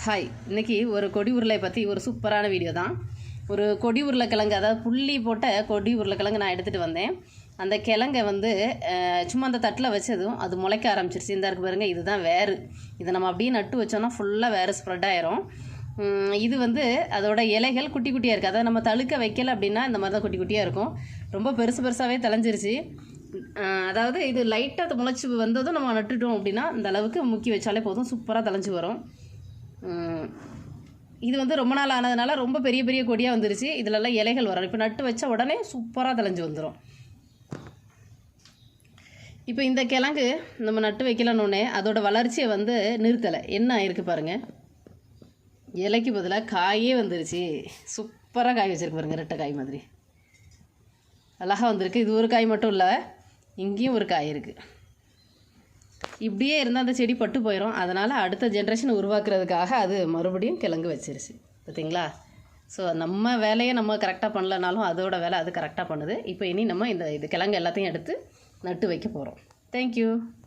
Hi, இன்றைக்கி ஒரு கொடி உருளை பற்றி ஒரு சூப்பரான வீடியோ தான். ஒரு கொடி உருளைக்கிழங்கு, அதாவது புள்ளி போட்ட கொடி உருளைக்கிழங்கு நான் எடுத்துகிட்டு வந்தேன். அந்த கிழங்கை சும்மா அந்த தட்டில் வச்சதும் அது முளைக்க ஆரம்பிச்சிருச்சு. இந்த இருக்கு பாருங்கள், இதுதான் வேறு. இதை நம்ம அப்படியே நட்டு வச்சோன்னா ஃபுல்லாக வேறு ஸ்ப்ரெட் ஆயிரும். இது அதோட இலைகள் குட்டி குட்டியாக இருக்குது. அதை நம்ம தழுக்க வைக்கலை அப்படின்னா இந்த மாதிரி தான் குட்டி குட்டியாக இருக்கும். ரொம்ப பெருசாகவே தலைஞ்சிருச்சு. அதாவது இது லைட்டாக அது முளைச்சி வந்ததும் நம்ம நட்டுட்டோம் அப்படின்னா இந்த அளவுக்கு முக்கி வச்சாலே போதும், சூப்பராக தலைஞ்சி வரும். இது ரொம்ப நாள் ஆனதுனால ரொம்ப பெரிய பெரிய கொடியாக வந்துருச்சு. இதிலெல்லாம் இலைகள் வரும். இப்போ நட்டு வச்ச உடனே சூப்பராக தலைஞ்சி வந்துடும். இப்போ இந்த கிழங்கு நம்ம நட்டு வைக்கலன்னொன்னே அதோட வளர்ச்சியை நிறுத்தலை. என்ன ஆயிருக்கு பாருங்கள், இலைக்கு பதிலாக காயே வந்துருச்சு. சூப்பராக காய் வச்சுருக்கு பாருங்கள், ரெட்டை காய் மாதிரி அழகாக வந்திருக்கு. இது ஒரு காய் மட்டும் இல்லை, இங்கேயும் ஒரு காய் இருக்குது. இப்படியே இருந்தால் அந்த செடி பட்டு போயிடும். அதனால் அடுத்த ஜென்ரேஷன் உருவாக்குறதுக்காக அது மறுபடியும் கிழங்கு வச்சிருச்சு. பார்த்தீங்களா? ஸோ நம்ம வேலையை நம்ம கரெக்டாக பண்ணலனாலும் அதோட வேலை அது கரெக்டாக பண்ணுது. இப்போ இனி நம்ம இது கிழங்கு எல்லாத்தையும் எடுத்து நட்டு வைக்க போகிறோம். தேங்க்யூ.